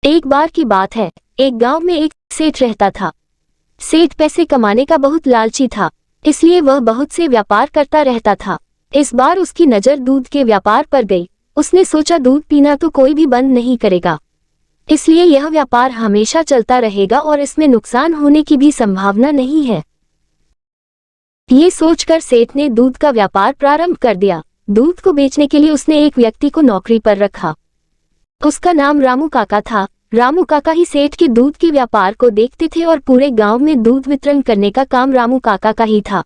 एक बार की बात है, एक गांव में एक सेठ रहता था। सेठ पैसे कमाने का बहुत लालची था, इसलिए वह बहुत से व्यापार करता रहता था। इस बार उसकी नज़र दूध के व्यापार पर गई। उसने सोचा दूध पीना तो कोई भी बंद नहीं करेगा, इसलिए यह व्यापार हमेशा चलता रहेगा और इसमें नुकसान होने की भी संभावना नहीं है। ये सोचकर सेठ ने दूध का व्यापार प्रारंभ कर दिया। दूध को बेचने के लिए उसने एक व्यक्ति को नौकरी पर रखा। उसका नाम रामू काका था। रामू काका ही सेठ के दूध के व्यापार को देखते थे और पूरे गांव में दूध वितरण करने का काम रामू काका का ही था।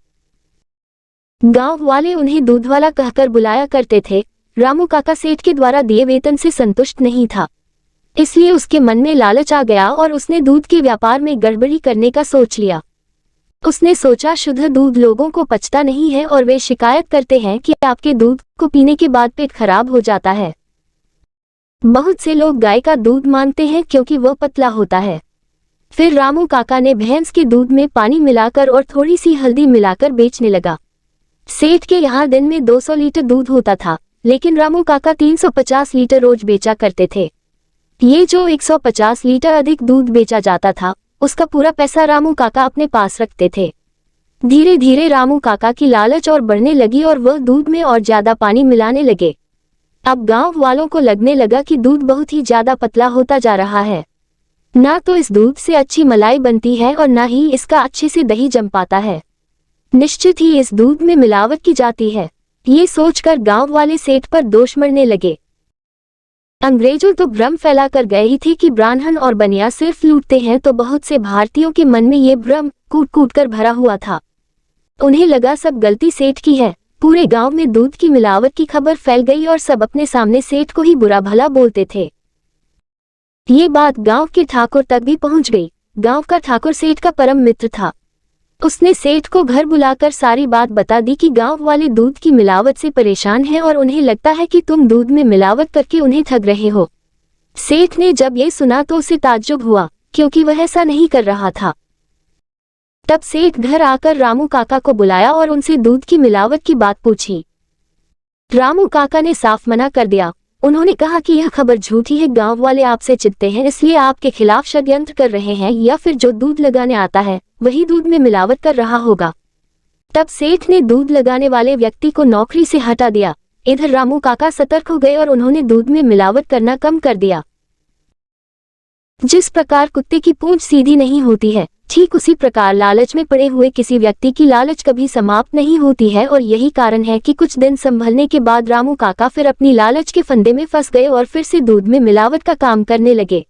गांव वाले उन्हें दूध वाला कहकर बुलाया करते थे। रामू काका सेठ के द्वारा दिए वेतन से संतुष्ट नहीं था, इसलिए उसके मन में लालच आ गया और उसने दूध के व्यापार में गड़बड़ी करने का सोच लिया। उसने सोचा शुद्ध दूध लोगों को पचता नहीं है और वे शिकायत करते हैं कि आपके दूध को पीने के बाद पेट खराब हो जाता है। बहुत से लोग गाय का दूध मानते हैं क्योंकि वह पतला होता है। फिर रामू काका ने भैंस के दूध में पानी मिलाकर और थोड़ी सी हल्दी मिलाकर बेचने लगा। सेठ के यहाँ दिन में 200 लीटर दूध होता था, लेकिन रामू काका 350 लीटर रोज बेचा करते थे। ये जो 150 लीटर अधिक दूध बेचा जाता था, उसका पूरा पैसा रामू काका अपने पास रखते थे। धीरे धीरे रामू काका की लालच और बढ़ने लगी और वह दूध में और ज्यादा पानी मिलाने लगे। अब गांव वालों को लगने लगा कि दूध बहुत ही ज्यादा पतला होता जा रहा है। ना तो इस दूध से अच्छी मलाई बनती है और ना ही इसका अच्छे से दही जम पाता है। निश्चित ही इस दूध में मिलावट की जाती है। ये सोचकर गांव वाले सेठ पर दोष मढ़ने लगे। अंग्रेजों तो भ्रम फैला कर गए ही थे कि ब्राह्मण और बनिया सिर्फ लूटते हैं, तो बहुत से भारतीयों के मन में ये भ्रम कूट कूट कर भरा हुआ था। उन्हें लगा सब गलती सेठ की है। पूरे गांव में दूध की मिलावट की खबर फैल गई और सब अपने सामने सेठ को ही बुरा भला बोलते थे। ये बात गांव के ठाकुर तक भी पहुंच गई। गांव का ठाकुर सेठ का परम मित्र था। उसने सेठ को घर बुलाकर सारी बात बता दी कि गांव वाले दूध की मिलावट से परेशान हैं और उन्हें लगता है कि तुम दूध में मिलावट करके उन्हें ठग रहे हो। सेठ ने जब ये सुना तो उसे ताज्जुब हुआ, क्योंकि वह ऐसा नहीं कर रहा था। तब सेठ घर आकर रामू काका को बुलाया और उनसे दूध की मिलावट की बात पूछी। रामू काका ने साफ मना कर दिया। उन्होंने कहा कि यह खबर झूठी है। गांव वाले आपसे चिढ़ते हैं, इसलिए आपके खिलाफ षड्यंत्र कर रहे हैं, या फिर जो दूध लगाने आता है वही दूध में मिलावट कर रहा होगा। तब सेठ ने दूध लगाने वाले व्यक्ति को नौकरी से हटा दिया। इधर रामू काका सतर्क हो गए और उन्होंने दूध में मिलावट करना कम कर दिया। जिस प्रकार कुत्ते की पूंछ सीधी नहीं होती है, ठीक उसी प्रकार लालच में पड़े हुए किसी व्यक्ति की लालच कभी समाप्त नहीं होती है। और यही कारण है कि कुछ दिन संभलने के बाद रामू काका फिर अपनी लालच के फंदे में फंस गए और फिर से दूध में मिलावट का काम करने लगे।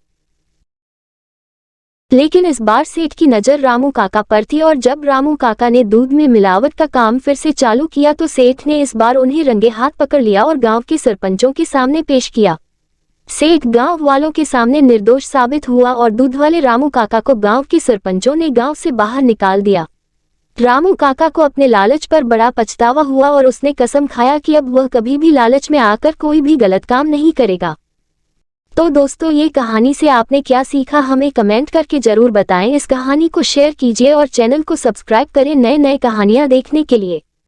लेकिन इस बार सेठ की नज़र रामू काका पर थी और जब रामू काका ने दूध में मिलावट का काम फिर से चालू किया तो सेठ ने इस बार उन्हें रंगे हाथ पकड़ लिया और गांव के सरपंचों के सामने पेश किया। सेठ गांव वालों के सामने निर्दोष साबित हुआ और दूध वाले रामू काका को गांव के सरपंचों ने गांव से बाहर निकाल दिया। रामू काका को अपने लालच पर बड़ा पछतावा हुआ और उसने कसम खाया कि अब वह कभी भी लालच में आकर कोई भी गलत काम नहीं करेगा। तो दोस्तों, ये कहानी से आपने क्या सीखा हमें कमेंट करके जरूर बताएं। इस कहानी को शेयर कीजिए और चैनल को सब्सक्राइब करें नए नए कहानियां देखने के लिए।